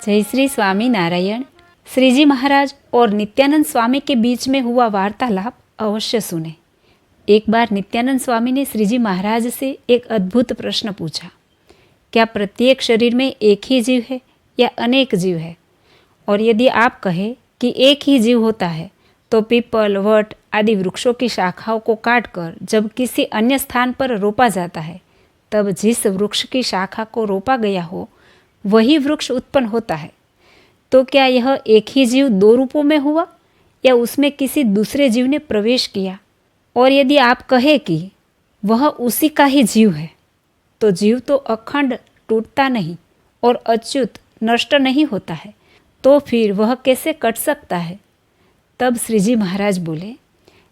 जय श्री स्वामी नारायण। श्री जी महाराज और नित्यानंद स्वामी के बीच में हुआ वार्तालाप अवश्य सुने। एक बार नित्यानंद स्वामी ने श्री जी महाराज से एक अद्भुत प्रश्न पूछा, क्या प्रत्येक शरीर में एक ही जीव है या अनेक जीव है? और यदि आप कहें कि एक ही जीव होता है तो पीपल, वट आदि वृक्षों की शाखाओं को काटकर जब किसी अन्य स्थान पर रोपा जाता है, तब जिस वृक्ष की शाखा को रोपा गया हो वही वृक्ष उत्पन्न होता है। तो क्या यह एक ही जीव दो रूपों में हुआ या उसमें किसी दूसरे जीव ने प्रवेश किया? और यदि आप कहें कि वह उसी का ही जीव है, तो जीव तो अखंड टूटता नहीं और अच्युत नष्ट नहीं होता है, तो फिर वह कैसे कट सकता है? तब श्री जी महाराज बोले,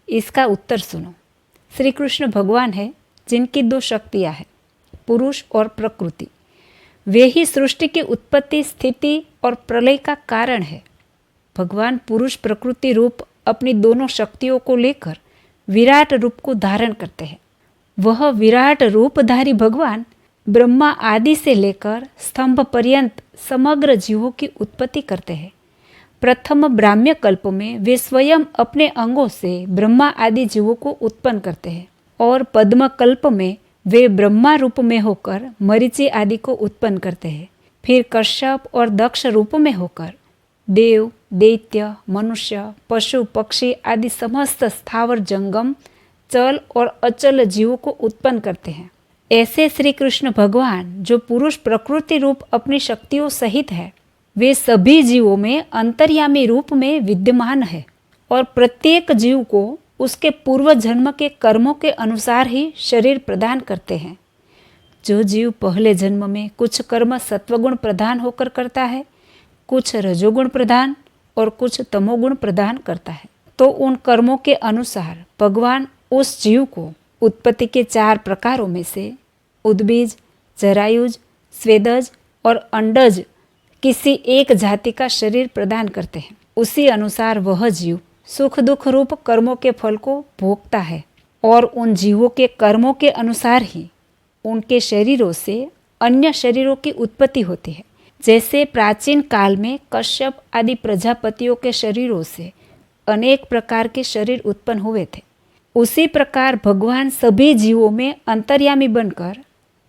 इसका उत्तर सुनो। श्री कृष्ण भगवान है जिनकी दो शक्तियाँ हैं, पुरुष और प्रकृति। वे ही सृष्टि की उत्पत्ति, स्थिति और प्रलय का कारण है। भगवान पुरुष प्रकृति रूप अपनी दोनों शक्तियों को लेकर विराट रूप को धारण करते हैं। वह विराट रूपधारी भगवान ब्रह्मा आदि से लेकर स्तंभ पर्यंत समग्र जीवों की उत्पत्ति करते हैं। प्रथम ब्राह्म्य कल्प में वे स्वयं अपने अंगों से ब्रह्मा आदि जीवों को उत्पन्न करते हैं और पद्म कल्प में वे ब्रह्मा रूप में होकर मरीचि आदि को उत्पन्न करते हैं। फिर कश्यप और दक्ष रूप में होकर देव, दैत्य, मनुष्य, पशु, पक्षी आदि समस्त स्थावर जंगम, चल और अचल जीवों को उत्पन्न करते हैं। ऐसे श्री कृष्ण भगवान जो पुरुष प्रकृति रूप अपनी शक्तियों सहित है, वे सभी जीवों में अंतर्यामी रूप में विद्यमान है और प्रत्येक जीव को उसके पूर्व जन्म के कर्मों के अनुसार ही शरीर प्रदान करते हैं। जो जीव पहले जन्म में कुछ कर्म सत्वगुण प्रधान होकर करता है, कुछ रजोगुण प्रधान और कुछ तमोगुण प्रदान करता है, तो उन कर्मों के अनुसार भगवान उस जीव को उत्पत्ति के 4 प्रकारों में से उद्बीज, जरायुज, स्वेदज और अंडज किसी एक जाति का शरीर प्रदान करते हैं। उसी अनुसार वह जीव सुख दुख रूप कर्मों के फल को भोगता है और उन जीवों के कर्मों के अनुसार ही उनके शरीरों से अन्य शरीरों की उत्पत्ति होती है। जैसे प्राचीन काल में कश्यप आदि प्रजापतियों के शरीरों से अनेक प्रकार के शरीर उत्पन्न हुए थे, उसी प्रकार भगवान सभी जीवों में अंतर्यामी बनकर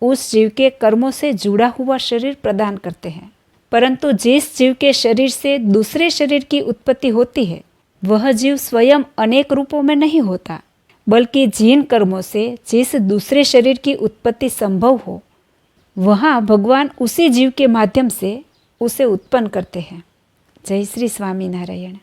उस जीव के कर्मों से जुड़ा हुआ शरीर प्रदान करते हैं। परंतु जिस जीव के शरीर से दूसरे शरीर की उत्पत्ति होती है, वह जीव स्वयं अनेक रूपों में नहीं होता, बल्कि जिन कर्मों से जिस दूसरे शरीर की उत्पत्ति संभव हो, वहाँ भगवान उसी जीव के माध्यम से उसे उत्पन्न करते हैं। जय श्री स्वामी नारायण।